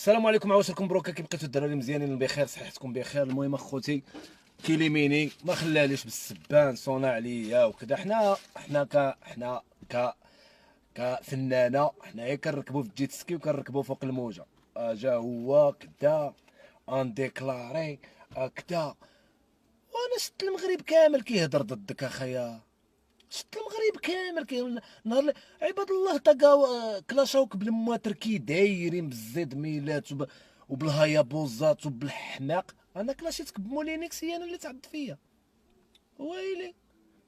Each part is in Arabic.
السلام عليكم، عواشركم بروكا. كي بقيتو الدراري مزيانين بخير، صحتكم بخير. المهم اخوتي كيليميني ما خلاليش بالسبان صونا عليا وكذا. حنا كفنانه حنايا كنركبوا في الجيت سكي وكنركبوا فوق الموجه. جا هو كدا ان ديكلاري كدا، وانا شفت المغرب كامل كيهضر ضدك اخايا. شفت المغرب كامل نهار عباد الله تلقاو كلاشاوك بالمواتر كي دايرين بالزيد ميلات وبالهيابوزات وبالحماق. انا كلاشيتك بمولينيكس، هي انا اللي تعد فيا. ويلي،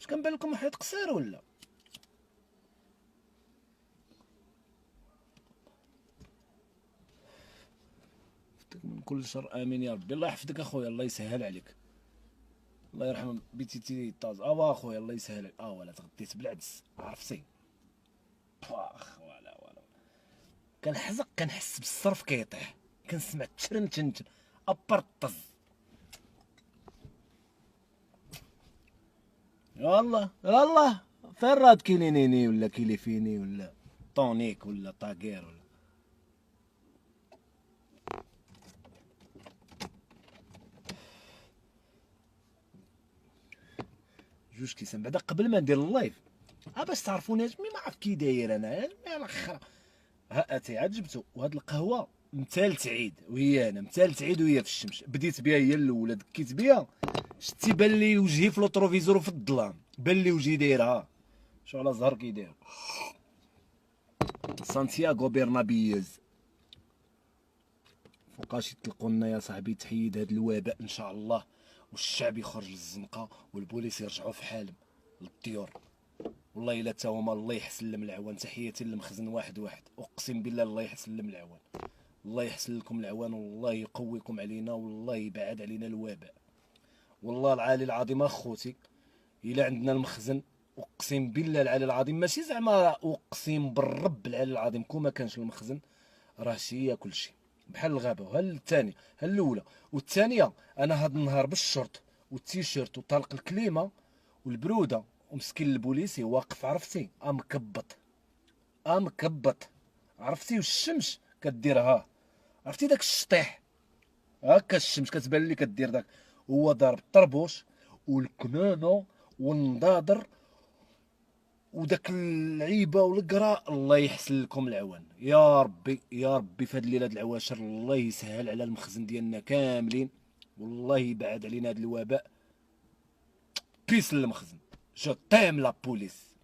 اش كان بان لكم حيط قصير ولا؟ من كل شر امين يا ربي. الله يحفظك اخويا، الله يسهل عليك، الله يرحم بيتي طاز. اخويا الله يسهل عليك. ولا تغديت بالعدس عرفتي. ولا كنحزق، كنحس بالصرف كيطيح، كنسمع تشرن تشنتن ابرطز. والله والله فين راد كيلينيني ولا كيليفيني ولا طونيك ولا طاكير ولا جوج كيسان بعدا قبل ما ندير اللايف. باش تعرفوني اجمي ما عرف كي داير انا اجمي الاخر. اتي عاد جبتو، وهاد القهوه مثالت عيد وهي انا مثالت عيد وهي في الشمس. بديت بها هي الاولى، دكيت بها شتي بان لي وجهي في لوتروفيزور وفي الظلام، بان لي وجهي دايرها. شو على زهر كي داير سانتياغو برنابيوز. فوقاش يطلقوا لنا يا صاحبي تحيد هذا الوباء ان شاء الله، والشعب يخرج للزنقه والبوليس يرجعوا في حالهم للطيور. والله الا تا هما الله يحسن لهم العوان. تحياتي للمخزن واحد واحد، اقسم بالله الله يحسن لهم العوان. الله يحسن لكم العوان، والله يقويكم علينا، والله يبعد علينا الوباء. والله العالي العظيم اخوتي الا عندنا المخزن، اقسم بالله العالي العظيم، ماشي زعما اقسم بالرب العالي العظيم، كون ما كانش المخزن راه شي ياكل شي بحال الغابه. وهل الثانيه هل الاولى والثانيه، انا هاد النهار بالشورت والتيشيرت وطلق الكليمه والبروده، ومسكين البوليسي واقف عرفتي مكبط عرفتي، والشمس كديرها. عرفتي داك الشطيح هكا، الشمس كتبان لي كدير داك. هو ضارب الطربوش والكمامه والنضاضر وداك اللعيبه والقراء. الله يحسن لكم العوان يا ربي يا ربي. في هاد الليله العواشر الله يسهل على المخزن ديالنا كاملين، والله يبعد علينا هاد الوباء. بيس للمخزن، جو تيم لا بوليس.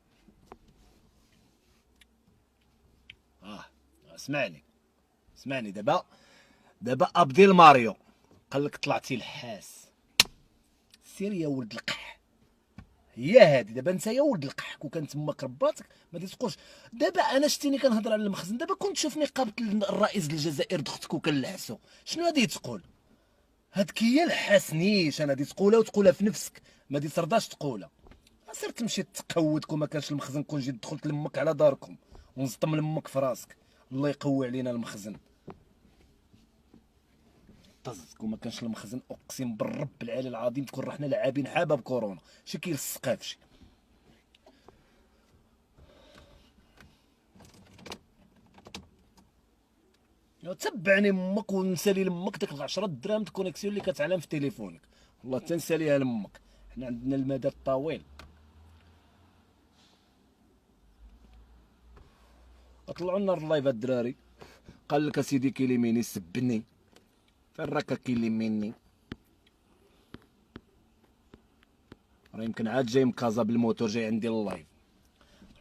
اه اسمعني دابا ابدي الماريو قال لك طلعتي الحاس. سير يا ولد القح، هي هادي دابا. انت يا ولد القح كون كان تماك رباتك ما تقولش. دابا انا شتيني كنهضر على المخزن، دابا كنت تشوفني قابلت الرئيس الجزائر دختك وكنلحسو. شنو غادي تقول؟ هادك هي الحاسنيش انا غادي تقولها، وتقولها في نفسك، ما دي ترضاش تقولها. سير تمشي تقود. كون ما كانش المخزن كون جيت دخلت لامك على داركم ونزطم لامك في راسك. الله يقوي علينا المخزن. طز كون ما كانش المخزن اقسم بالرب العالي العظيم تكون رحنا لاعبين حابه بكورونا، شي كيلصقها فشي. تبعني امك ونسالي لامك ديك 10 دراهم كونيكسيون اللي كتعلم في تليفونك، والله تنساليها لامك. حنا عندنا المدى الطويل. طلعوا لنا اللايف الدراري. قال لك اسيدي كيليميني سبني. فين راك كيليميني؟ راه يمكن عاد جاي من كازا بالموتور جاي عندي اللايف.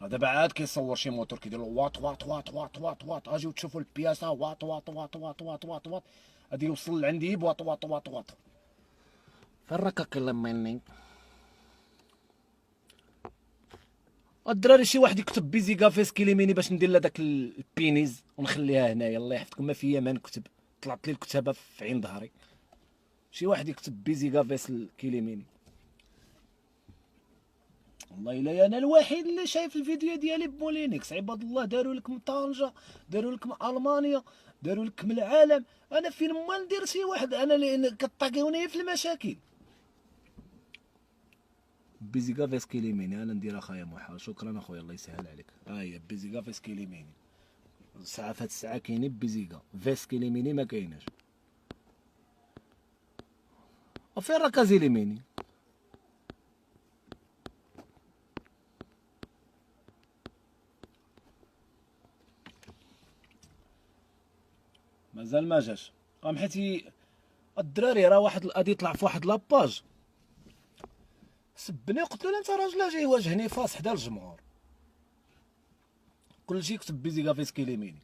راه دابا عاد كيصور شي موتور كيدير له واط واط واط واط واط واط. اجيو تشوفوا البياسه واط واط واط واط واط واط واط. غادي يوصل لعندي بواط واط واط واط. فين راك كيليميني؟ الدراري شي واحد يكتب بيزي كافيس كيليميني باش ندير لها داك البينيز ونخليها هنايا. الله يحفظكم، ما فيا ما نكتب، طلعت لي الكتابه في عين ظهري. شي واحد يكتب بيزي كافيس كيليميني. والله الا انا الوحيد اللي شايف الفيديو ديالي بمولينيكس. عباد الله داروا لكم طنجه، داروا لكم المانيا، داروا لكم العالم. انا فين ما ندير شي واحد انا اللي كطاقيوني في المشاكل. بيزي كافيس كيليميني انا ندير اخايا محا. شكرا اخويا الله يسهل عليك. هي بيزي كافيس كيليميني. الساعه فهاد الساعه كاينين بيزيكا فيسك ليميني ما كايناش. وفين راه كازي ليميني؟ مازال ما جاش. حيت الدراري راه واحد غادي يطلع في واحد لاباج سبني وقلت له انت راجل جاي واجهني فاس حدا الجمهور كلشي يكتب بيزيكا فيسكي ليميني.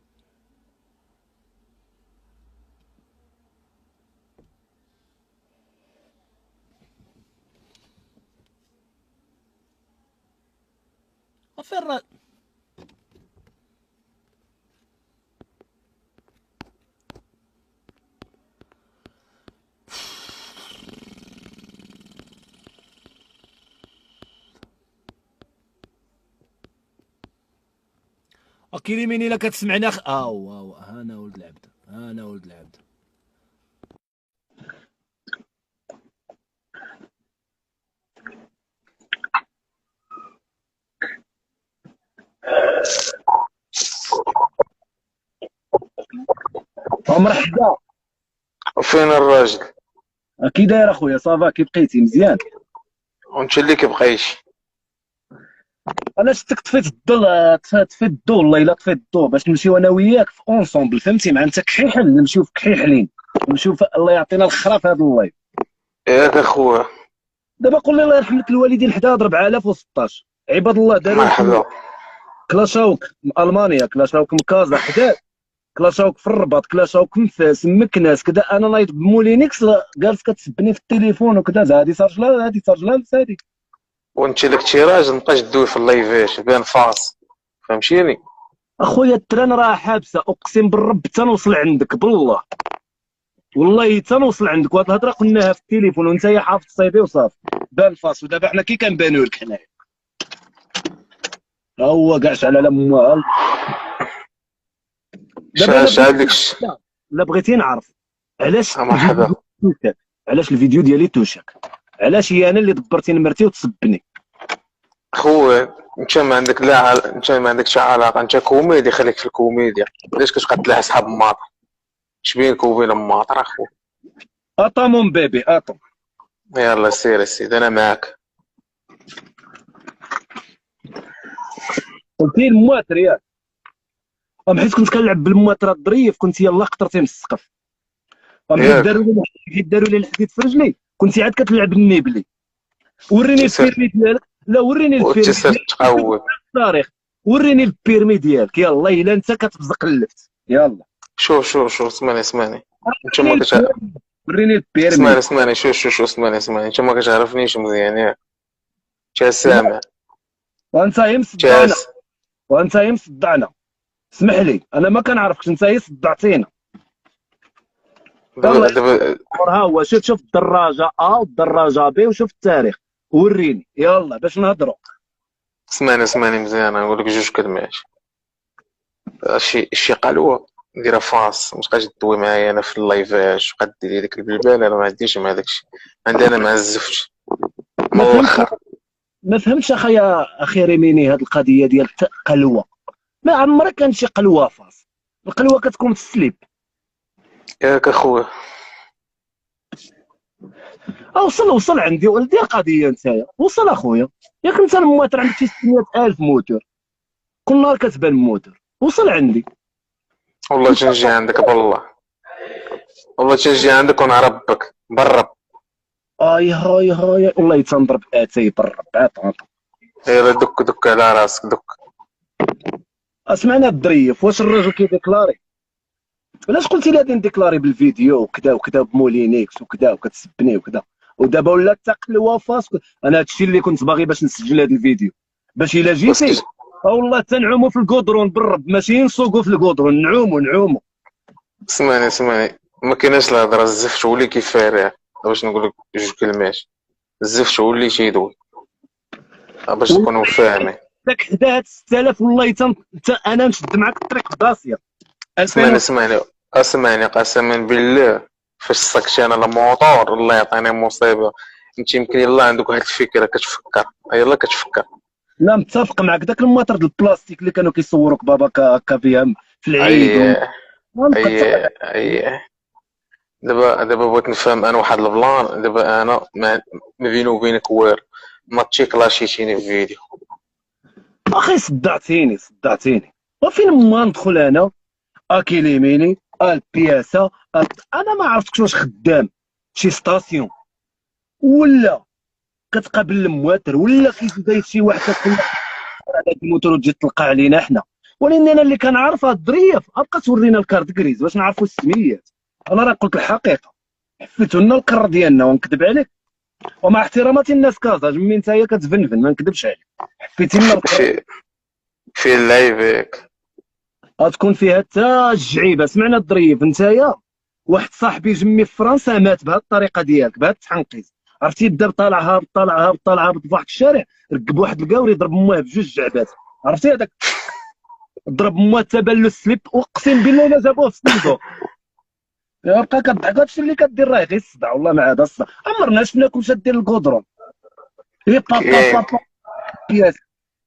وفين راه كيليميني الا كتسمعنا واو انا ولد العبد انا ولد العبد. مرحبا. وفين الراجل؟ كي داير اخويا؟ صافا كي بقيتي؟ مزيان. وانت اللي كيبقيش. انا شفتك طفيت الضو، طفيت الضو والله الا طفيت الضو باش نمشيو انا وياك في اونسومبل فهمتي، مع انت كحيحل نمشيو في كحيحلين نمشيو الله يعطينا الخرا في هذا اللايف. ياك اخويا. دابا قول لي الله يرحم لك الوالدين حداد 4016 عباد الله داروا لكم مرحبا. كلاشاوك من المانيا، كلاشاوك من كازا حداد، كلاشاوك في الرباط، كلاشاوك من فاس مكناس كذا. انا نايض بمولينيكس جالس كتسبني في التليفون وكذا. هادي صارجله هادي صارجله هادي. وانت لك تيراج مابقاش دوي في اللايفات بان فاس، فهمتيني؟ اخويا التران راه حابسه اقسم بالرب تنوصل عندك بالله، والله تنوصل عندك. وهاد الهضره قلناها في التليفون وانت يا حافظ صيدي وصافي بان فاس. ودابا حنا كي كنبانيو لك حنايا ها هو كاع شعل على موال. دابا لا بغيتي نعرف علاش مرحبا. الفيديو توشك، علاش الفيديو ديالي توشك، علاش هي انا اللي دبرتي نمرتي وتسبني. خويا انت ما عندك انت ما عندكش علاقه، انت كوميدي، خليك في الكوميديا. علاش كتبقى تلاح صحاب ماطر؟ اش بينك وبين ماطر اخو؟ اطا مون بيبي اطا. يلا سير السيد انا معاك. قلتي المواتر ياك، حيت كنت كنلعب بالمواتر الظريف كنت يلاه قطرتي من السقف. ياك حيت داروا لي الحديد في رجلي كنت عاد كتلعب النيبلي. وريني تيسر البيرمي ديالك، لا وريني البيرمي وتيسر ديالك تقود. التاريخ. وريني البيرمي ديالك يلا الا انت كتبزق اللفت يلا. شوف اسمعني. انت وريني ما البيرمي، وريني البيرمي. اسمعني شوف اسمعني. انت ما كتعرفنيش مزيان ياك؟ انت سامع؟ وانت هي مصدعنا، جالس. وانت هي مصدعنا. اسمح لي انا ما كنعرفكش، انت هي صدعتينا. يلا دابا ها هو شوف الدراجه والدراجه بي وشوف التاريخ وريني يلا باش نهضروا. اسمعني مزيان، نقول لك جوج كلمات. شي قالوا ديرها فاس، ما تبقاش تدوي معايا انا في اللايفات، وقد ديري ديك البلبال. انا ما عنديش مع داكشي، عندي انا مع الزفت من ما فهمتش، الاخر. ما فهمتش اخي ريميني هاد القضيه ديال قلوه. ما عمرها كان شي قلوه فاس، القلوه كتكون في السليب. ياك اخويا. وصل عندي ولدي القضيه نتايا، وصل اخويا. ياك انت الموتر عندك شي 600,000 موتور، كل نهار كتبان موتور. وصل عندي والله تنجي عندك بالله، والله تنجي عندك ونعربك بالرب. هاي والله تنضرب اتاي بالرب عطا. يلا دك على راسك دك. اسمعنا الظريف، واش الراجل كيديكلاري؟ علاش قلتي لي غادي نديكلاري بالفيديو وكذا وكذا بمولينيكس وكذا وكتسبني وكذا، ودابا ولا تقلوا فاس. انا هادشي اللي كنت باغي باش نسجل هذا الفيديو، باش الا باسكو جيتي والله تنعوموا في الكودرون بالرب، ماشي نسوقوا في الكودرون، نعوموا. اسمعني ما كايناش الهضره. الزفت ولي كيفارع. باش نقول لك جوج كلمات، الزفت ولي تيدوي باش تكونوا فاهمين. داك حدا هاد 6000 والله انا نشد معاك الطريق قاسيه. اسمعني قسما بالله، فاش سكتي انا الموطور الله يعطيني مصيبه. انت يمكن يلا عندك واحد الفكره كتفكر، يلا كتفكر. لا متفق معك، داك المطر ديال البلاستيك اللي كانوا كيصوروك باباك هكا فيها في العيد اي ونبقى اي اي دابا بغيت نفهم انا واحد البلان. دابا انا ما بيني وبينك وير ما تشيكلاشيتيني في فيديو. اخي صدعتيني وفين ما ندخل انا اكيليميني البياسه انا ما عرفتكش واش خدام شي ستاسيون ولا كتقابل المواتر ولا كيجي داير شي واحد كتقول له هذاك الموتور وتجي تلقى علينا حنا. ولكن انا اللي كنعرف هاد الظريف ابقى تورينا الكارت كريز باش نعرفوا السميات. انا راه قلت الحقيقه حفيتو لنا القر ديالنا ونكذب عليك ومع احتراماتي الناس كازا جمي نتايا كتفنفن ما نكذبش عليك حفيتي لنا القر. في اللعيب هيك. غتكون فيها حتى الجعيبه. سمعنا الظريف نتايا واحد صاحبي جمي في فرنسا مات بهذه الطريقه ديالك بهذا التحنقيز. عرفتي بدا بطالعها في واحد الشارع ركب واحد القاوري ضرب ماه بجوج جعبات. عرفتي هذاك ضرب ماه تبان له السليب اقسم بالله الا جابوه في الصندوق. بقى كضحك هادشي اللي كدير راه غير الصداع والله ما عاد الصداع. عمرنا شفناكم شادين الكودرون هي با با با كاين با بياس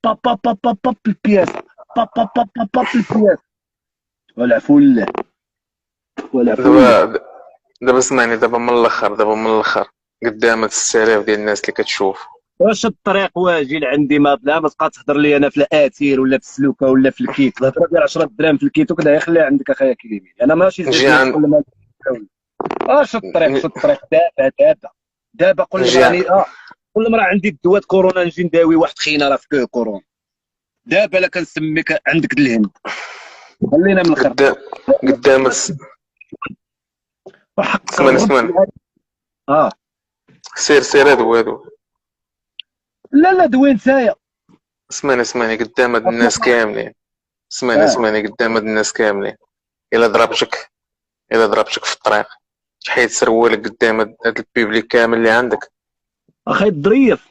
با با با با با البياس با با با با با البياس والعفو لله والعفو لله. دابا اسمعني. دابا من الاخر قدامك 6000 ديال الناس اللي كتشوف. واش الطريق واجي لعندي ما بلا ما تبقى تهضر لي انا في الاتير ولا في السلوكه ولا في الكيت. الهضره ديال 10 دراهم في الكيت وكذا خليها عندك اخايا كريمي. انا ماشي زيد نجي ما عن تقول ما شد الطريق شد الطريق دابا قول لي نجي عن... راني قول لهم راه عندي الدواء كورونا نجي نداوي واحد خينا راه في كورونا. دابا لا كنسميك عندك الهند خلينا من الخير. قدام قدامك. وحق الرب اسمعني. اه سير هادو. لا دوي نتايا اسمعني قدام هاد الناس كاملين. اه اسمعني قدام هاد الناس كاملين. الا ضربتك في الطريق تحيد سروالك قدام هاد البيبليك كامل اللي عندك. اخي الظريف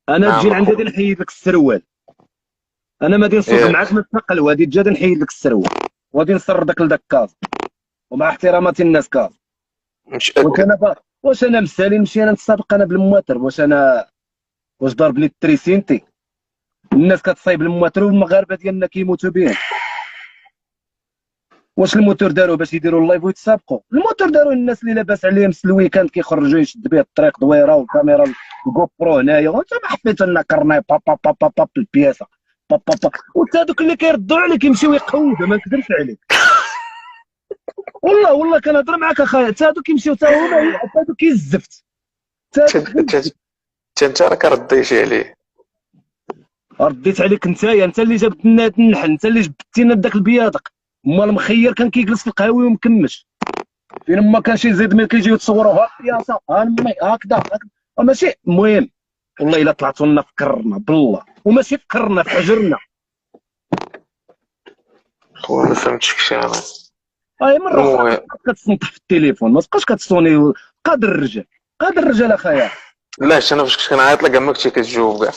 انا تجي نعم لعندي اخو. غادي نحيد لك السروال. انا ما غادي نصوت ياك معاك ما تثقل وغادي تجي غادي نحيد لك السروال وغادي نسردك لذاك كاز ومع احتراماتي الناس كاز. واش متأكد. انا واش انا مسالي نمشي انا نتسابق انا بالمواتر؟ واش ضارب لي التريسينتي الناس كتصايب المواتر والمغاربه ديالنا كيموتوا بهم؟ واش الموتور داروا باش يديروا اللايف ويتسابقوا؟ الموتور داروا الناس اللي لاباس عليهم الويكاند كيخرجوا يشد به الطريق دويره والكاميرا الجو برو هنايا وانت ما حطيت لنا كرناي با با با با با بالبياسه با با با. وانت هذوك اللي كيردوا عليك يمشيو يقودوا ما نكذبش عليك والله كنهضر معاك اخايا حتى هذوك يمشيو حتى هما حتى هذوك الزفت انت راك رديتي عليه. رديت عليك انت اللي جبت لنا هاد النحل انت اللي جبتينا لذاك البيادق. امال المخير كان كيجلس في القهوي ومكمش فين ما كان شي زيد ملي كيجيو يتصوروا ها البياسه ها المي هكذا ماشي المهم. والله الا طلعتوا لنا فكرنا بالله وماشي فكرنا فجرنا. خويا ما فهمتكش انا. مره اخرى المهم كتصنطح في التليفون ما تبقاش كتصوني. قادر الرجال اخايا. لاش انا فاش كنعيط لك ما كنتي كتجاوب كاع.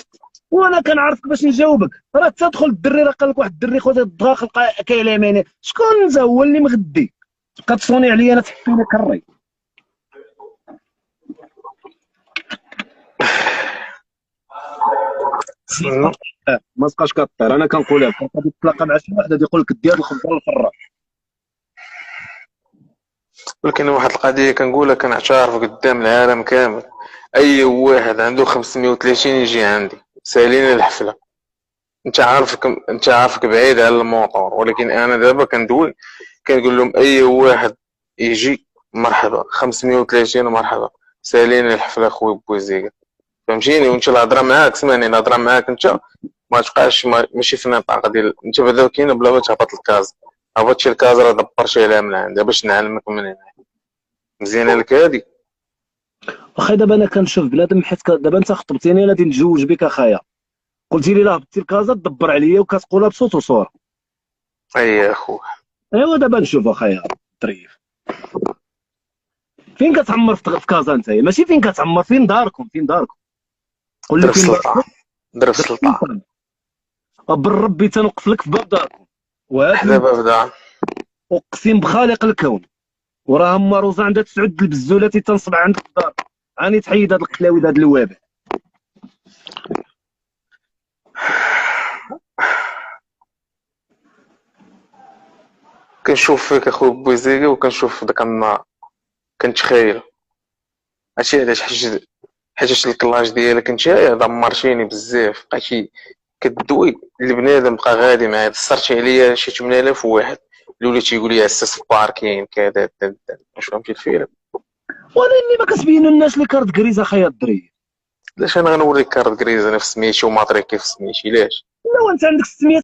وانا كنعرفك باش نجاوبك راه تدخل الدري راه قال لك واحد الدري خويا الداخل كيلاميني شكون انت هو اللي مغدي تبقى تصوني عليا انا تحكيني كري. استنى. ما تبقاش كطير انا كنقولها لك غادي تتلاقى مع شي واحد غادي يقول لك ديال الخبره الفراش. ولكن واحد القضيه كنقولها كنعترف قدام العالم كامل. اي واحد عنده 530 يجي عندي ساليني الحفله. انت عارفك بعيد على الموطور ولكن انا دابا كندوي كنقول لهم اي واحد يجي مرحبا 530 مرحبا ساليني الحفله خويا بوزيكا. فهمتيني. وانت الهضره معاك سمعني الهضره معاك انت ما تبقاش ماشي في النطاق ديال انت بعدا كاين بلا ما تهبط الكاز. هبطتي الكاز راه دبرتي عليها من عندها باش نعلمك من هنا. مزيانه لك هادي. اخي دابا انا كنشوف بنادم حيت دابا انت خطبتيني غادي نتزوج بك اخايا قلتي لي لا هبطتي الكازا تدبر عليا وكتقولها بصوت وصوره. اي يا خويا. ايوا دابا نشوف اخايا طريف فين كتعمر في كازا انت ماشي فين كتعمر فين داركم قول لي ضرب فين السلطه. داركم. ضرب السلطه. بالربي تنوقف لك في باب داركم حدا وهاد باب دار. اقسم بخالق الكون وراه اما روزا عندها تسعد البزولات تنصب عندك في الدار راني تحيد هاد القلاوي هاد الوابع. كنشوف فيك اخويا بوزيكي وكنشوف في داك النهار كنتخيل. هادشي علاش حيت الكلاج ديالك نتايا دمرتيني بزاف، بقيتي كدوي البنادم بقى غادي معايا، دسرتي عليا شي 8000 واحد اللي ولا تيقول لي عساس في باركين كذا واش فهمتي الفيلم؟ ولكن ما كتبين الناس اللي كارت كريزه خايا الدري. علاش انا غنوريك كارت كريز انا في سميتي وماطريكي في سميتي؟ علاش؟ لا وانت عندك 600